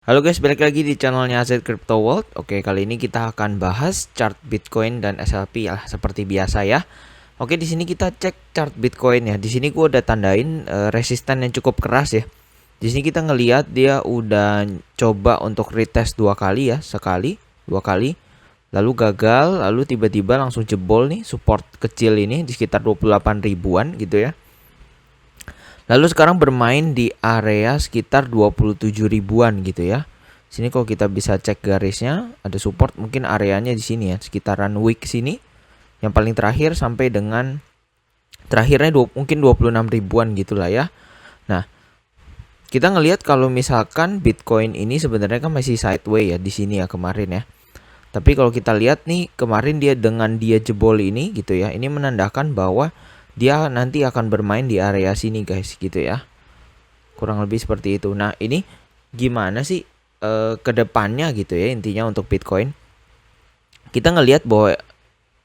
Halo guys, balik lagi di channelnya AZ Crypto World. Oke, kali ini kita akan bahas chart Bitcoin dan SLP ya, seperti biasa ya. Oke, di sini kita cek chart Bitcoin ya. Di sini gua udah tandain resisten yang cukup keras ya. Di sini kita ngelihat dia udah coba untuk retest dua kali ya, dua kali. Lalu gagal, lalu tiba-tiba langsung jebol nih support kecil ini di sekitar 28 ribuan gitu ya. Lalu sekarang bermain di area sekitar 27 ribuan gitu ya. Sini kalau kita bisa cek garisnya, ada support mungkin areanya di sini ya, sekitaran week sini. Yang paling terakhir sampai dengan terakhirnya mungkin 26 ribuan gitulah ya. Nah, kita ngelihat kalau misalkan Bitcoin ini sebenarnya kan masih sideways ya di sini ya kemarin ya. Tapi kalau kita lihat nih kemarin dia jebol ini gitu ya, ini menandakan bahwa dia nanti akan bermain di area sini guys gitu ya. Kurang lebih seperti itu. Nah, ini gimana sih ke depannya gitu ya intinya untuk Bitcoin. Kita ngelihat bahwa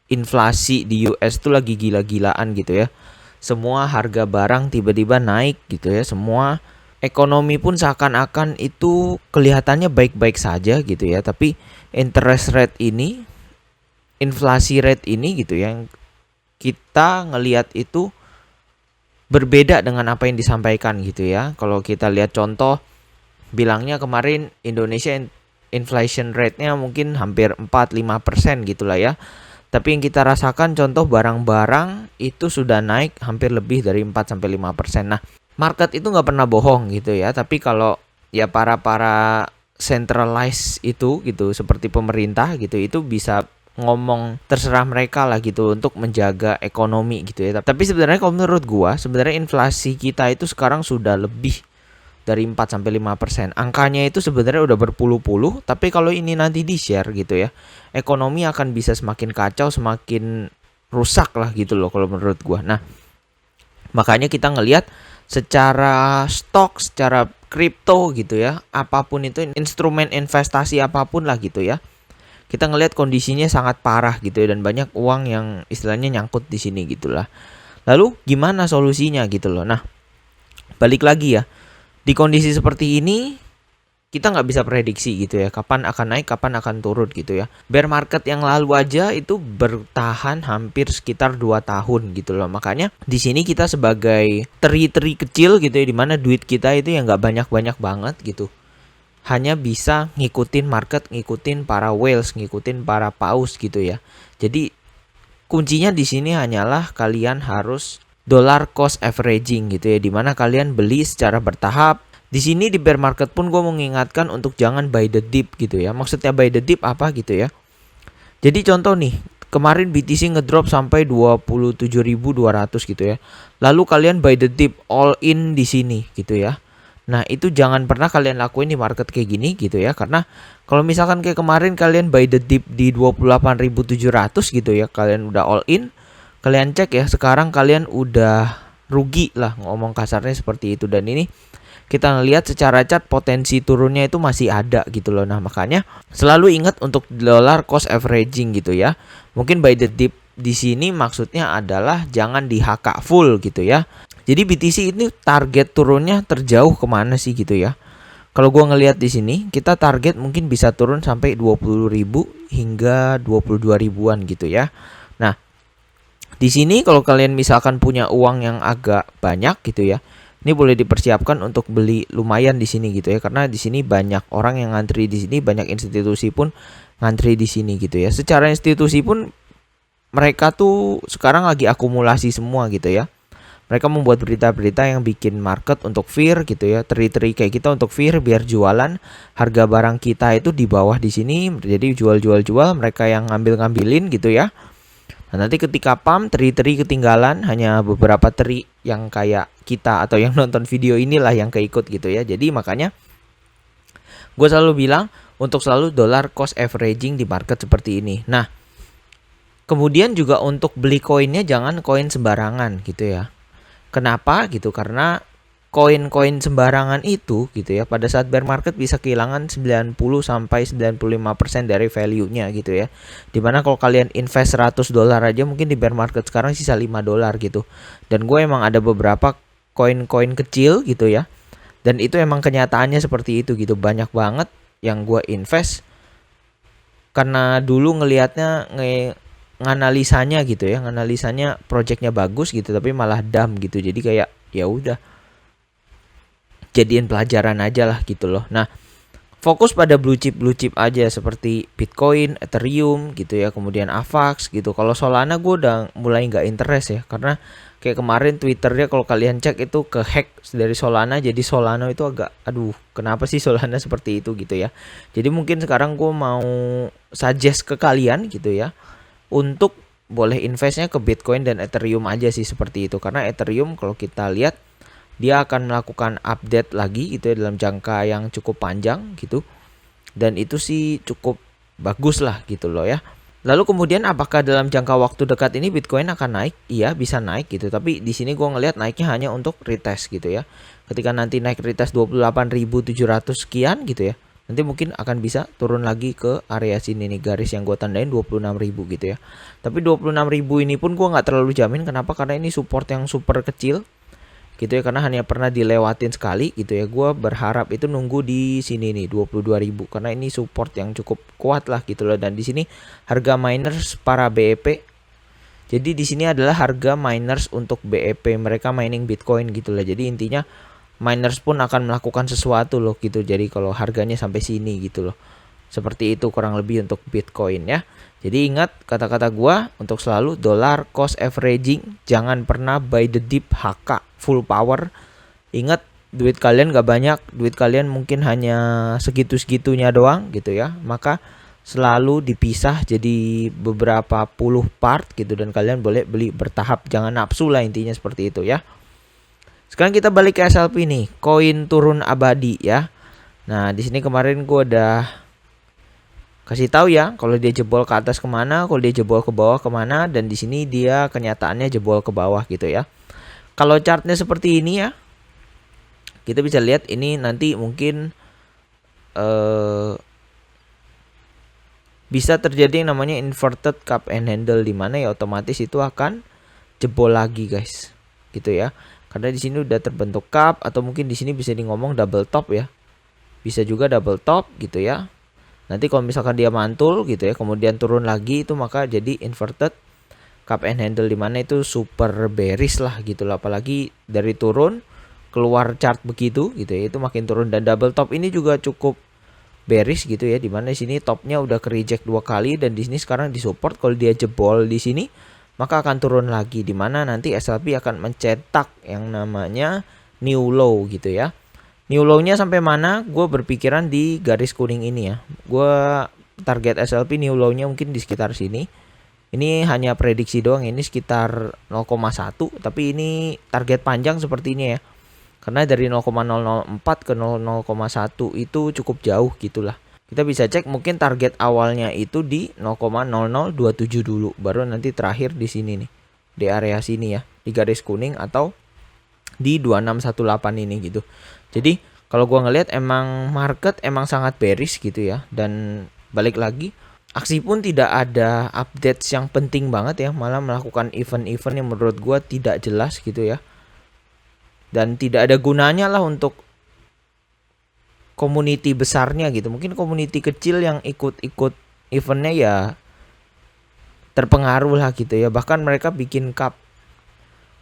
inflasi di US tuh lagi gila-gilaan gitu ya. Semua harga barang tiba-tiba naik gitu ya. Semua ekonomi pun seakan-akan itu kelihatannya baik-baik saja gitu ya. Tapi interest rate ini, inflasi rate ini gitu ya, yang kita ngelihat itu berbeda dengan apa yang disampaikan gitu ya. Kalau kita lihat contoh, bilangnya kemarin Indonesia inflation rate-nya mungkin hampir 4-5% gitulah ya. Tapi yang kita rasakan contoh barang-barang itu sudah naik hampir lebih dari 4-5%. Nah, market itu nggak pernah bohong gitu ya. Tapi kalau ya para centralized itu gitu seperti pemerintah gitu, itu bisa ngomong terserah mereka lah gitu untuk menjaga ekonomi gitu ya. Tapi sebenarnya kalau menurut gua, sebenarnya inflasi kita itu sekarang sudah lebih dari 4-5%. Angkanya itu sebenarnya udah berpuluh-puluh, tapi kalau ini nanti di-share gitu ya, ekonomi akan bisa semakin kacau, semakin rusak lah gitu loh kalau menurut gua. Nah, makanya kita ngelihat secara stok, secara kripto gitu ya, apapun itu instrumen investasi apapun lah gitu ya, kita ngelihat kondisinya sangat parah gitu ya, dan banyak uang yang istilahnya nyangkut di sini gitulah. Lalu gimana solusinya gitu loh. Nah, balik lagi ya, di kondisi seperti ini kita nggak bisa prediksi gitu ya, kapan akan naik, kapan akan turun gitu ya. Bear market yang lalu aja itu bertahan hampir sekitar 2 tahun gitu loh. Makanya di sini kita sebagai teri-teri kecil gitu ya, dimana duit kita itu yang nggak banyak-banyak banget gitu, hanya bisa ngikutin market, ngikutin para whales, ngikutin para paus gitu ya. Jadi kuncinya di sini hanyalah kalian harus dollar cost averaging gitu ya, dimana kalian beli secara bertahap. Di sini di bear market pun gue mengingatkan untuk jangan buy the dip gitu ya. Maksudnya buy the dip apa gitu ya. Jadi contoh nih, kemarin BTC ngedrop sampai 27.200 gitu ya. Lalu kalian buy the dip all in di sini gitu ya. Nah, itu jangan pernah kalian lakuin di market kayak gini gitu ya. Karena kalau misalkan kayak kemarin kalian buy the dip di 28.700 gitu ya, kalian udah all in, kalian cek ya, sekarang kalian udah rugi lah, ngomong kasarnya seperti itu. Dan ini kita ngelihat secara chart potensi turunnya itu masih ada gitu loh. Nah, makanya selalu ingat untuk dollar cost averaging gitu ya. Mungkin buy the dip di sini maksudnya adalah jangan di HK full gitu ya. Jadi BTC ini target turunnya terjauh kemana sih gitu ya. Kalau gua ngelihat di sini, kita target mungkin bisa turun sampai 20.000 hingga 22 ribuan gitu ya. Nah, di sini kalau kalian misalkan punya uang yang agak banyak gitu ya, ini boleh dipersiapkan untuk beli lumayan di sini gitu ya, karena di sini banyak orang yang ngantri di sini, banyak institusi pun ngantri di sini gitu ya. Secara institusi pun mereka tuh sekarang lagi akumulasi semua gitu ya. Mereka membuat berita-berita yang bikin market untuk fear gitu ya, teri-teri kayak kita untuk fear biar jualan harga barang kita itu di bawah di sini, jadi jual, mereka yang ngambilin gitu ya. Nah, nanti ketika pump teri-teri ketinggalan, hanya beberapa teri yang kayak kita atau yang nonton video inilah yang keikut gitu ya. Jadi makanya gue selalu bilang untuk selalu dollar cost averaging di market seperti ini. Nah, kemudian juga untuk beli koinnya jangan koin sembarangan gitu ya. Kenapa gitu? Karena koin-koin sembarangan itu gitu ya, pada saat bear market bisa kehilangan 90-95% dari value-nya gitu ya. Dimana kalau kalian invest $100 aja mungkin di bear market sekarang sisa $5 gitu. Dan gue emang ada beberapa koin-koin kecil gitu ya Dan itu emang kenyataannya seperti itu gitu. Banyak banget yang gue invest karena dulu ngelihatnya nganalisanya gitu ya, nganalisanya projectnya bagus gitu, tapi malah dam gitu. Jadi kayak ya udah jadiin pelajaran aja lah gitu loh. Nah, fokus pada blue chip aja seperti Bitcoin, Ethereum gitu ya, kemudian Avax gitu. Kalau Solana gue udah mulai nggak interest ya, karena kayak kemarin Twitternya kalau kalian cek itu ke hack dari Solana, jadi Solana itu agak aduh kenapa sih Solana seperti itu gitu ya. Jadi mungkin sekarang gue mau suggest ke kalian gitu ya untuk boleh investnya ke Bitcoin dan Ethereum aja sih seperti itu, karena Ethereum kalau kita lihat dia akan melakukan update lagi gitu ya dalam jangka yang cukup panjang gitu, dan itu sih cukup bagus lah gitu loh ya. Lalu kemudian apakah dalam jangka waktu dekat ini Bitcoin akan naik? Iya bisa naik gitu, tapi di sini gue ngelihat naiknya hanya untuk retest gitu ya. Ketika nanti naik retest 28.700 sekian gitu ya, nanti mungkin akan bisa turun lagi ke area sini nih, garis yang gue tandain 26.000 gitu ya. Tapi 26.000 ini pun gue nggak terlalu jamin. Kenapa? Karena ini support yang super kecil gitu ya, karena hanya pernah dilewatin sekali gitu ya. Gue berharap itu nunggu di sini nih 22.000 karena ini support yang cukup kuat lah gitu loh. Dan di sini harga miners para BEP, jadi di sini adalah harga miners untuk BEP, mereka mining Bitcoin gitu lah. Jadi intinya miners pun akan melakukan sesuatu loh gitu. Jadi kalau harganya sampai sini gitu loh, seperti itu kurang lebih untuk Bitcoin ya. Jadi ingat kata-kata gua untuk selalu dollar cost averaging, jangan pernah buy the dip HK full power. Ingat duit kalian gak banyak, duit kalian mungkin hanya segitu-segitunya doang gitu ya. Maka selalu dipisah jadi beberapa puluh part gitu, dan kalian boleh beli bertahap, jangan nafsu lah intinya seperti itu ya. Sekarang kita balik ke SLP nih, koin turun abadi ya. Nah di sini kemarin gua udah kasih tahu ya, kalau dia jebol ke atas kemana, kalau dia jebol ke bawah kemana, dan di sini dia kenyataannya jebol ke bawah gitu ya. Kalau chartnya seperti ini ya, kita bisa lihat ini nanti mungkin bisa terjadi yang namanya inverted cup and handle, di mana ya otomatis itu akan jebol lagi guys, gitu ya. Karena di sini udah terbentuk cup, atau mungkin di sini bisa di ngomong double top ya, bisa juga double top gitu ya. Nanti kalau misalkan dia mantul gitu ya, kemudian turun lagi, itu maka jadi inverted cup and handle, dimana itu super bearish lah gitu loh. Apalagi dari turun keluar chart begitu gitu ya, itu makin turun. Dan double top ini juga cukup bearish gitu ya, dimana di sini topnya udah ke reject 2 kali, dan di sini sekarang disupport. Kalau dia jebol di sini maka akan turun lagi, dimana nanti SLP akan mencetak yang namanya new low gitu ya. New low-nya sampai mana? Gue berpikiran di garis kuning ini ya. Gue target SLP new low-nya mungkin di sekitar sini. Ini hanya prediksi doang, ini sekitar 0,1. Tapi ini target panjang seperti ini ya. Karena dari 0,004 ke 0,1 itu cukup jauh gitulah. Kita bisa cek mungkin target awalnya itu di 0,0027 dulu. Baru nanti terakhir di sini nih. Di area sini ya. Di garis kuning atau di 2618 ini gitu. Jadi kalau gua ngelihat emang market emang sangat bearish gitu ya. Dan balik lagi, aksi pun tidak ada updates yang penting banget ya, malah melakukan event-event yang menurut gua tidak jelas gitu ya. Dan tidak ada gunanya lah untuk community besarnya gitu. Mungkin community kecil yang ikut-ikut eventnya ya terpengaruh lah gitu ya. Bahkan mereka bikin cup,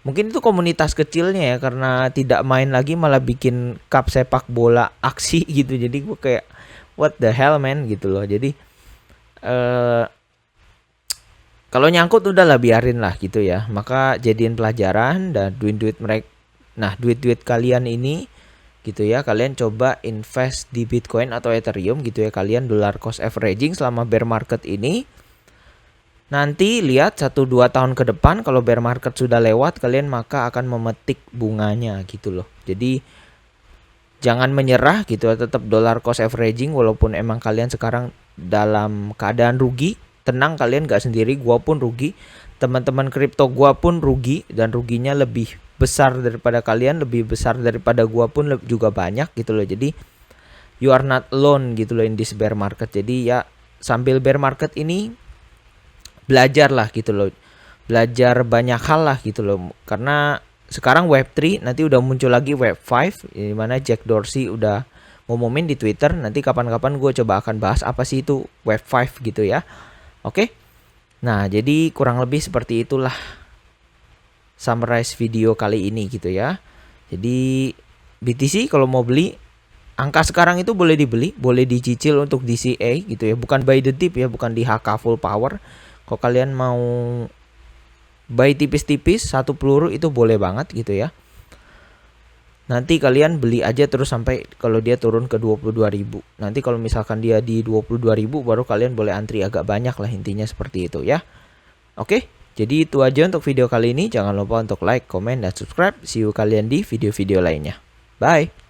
mungkin itu komunitas kecilnya ya, karena tidak main lagi malah bikin cup sepak bola aksi gitu. Jadi gue kayak what the hell man gitu loh. Jadi kalau nyangkut udahlah biarin lah gitu ya. Maka jadiin pelajaran, dan duit-duit mereka, nah duit-duit kalian ini gitu ya, kalian coba invest di Bitcoin atau Ethereum gitu ya. Kalian dollar cost averaging selama bear market ini. Nanti lihat 1-2 tahun ke depan, kalau bear market sudah lewat, kalian maka akan memetik bunganya gitu loh. Jadi jangan menyerah gitu ya, tetap dollar cost averaging. Walaupun emang kalian sekarang dalam keadaan rugi, tenang, kalian gak sendiri, gua pun rugi, teman-teman kripto gua pun rugi, dan ruginya lebih besar daripada kalian, lebih besar daripada gua pun juga banyak gitu loh. Jadi you are not alone gitu loh in this bear market. Jadi ya sambil bear market ini belajar lah gitu loh, belajar banyak hal lah gitu loh. Karena sekarang web 3, nanti udah muncul lagi web 5, di mana Jack Dorsey udah ngumumin di Twitter. Nanti kapan-kapan gue coba akan bahas apa sih itu web 5 gitu ya. Oke. Nah, jadi kurang lebih seperti itulah summarize video kali ini gitu ya. Jadi BTC kalau mau beli, angka sekarang itu boleh dibeli, boleh dicicil untuk DCA gitu ya. Bukan buy the dip ya, bukan di HK full power. Kalau kalian mau buy tipis-tipis, satu peluru itu boleh banget gitu ya. Nanti kalian beli aja terus sampai kalau dia turun ke 22.000. Nanti kalau misalkan dia di 22.000 baru kalian boleh antri agak banyak lah, intinya seperti itu ya. Oke, jadi itu aja untuk video kali ini. Jangan lupa untuk like, comment, dan subscribe. See you kalian di video-video lainnya. Bye.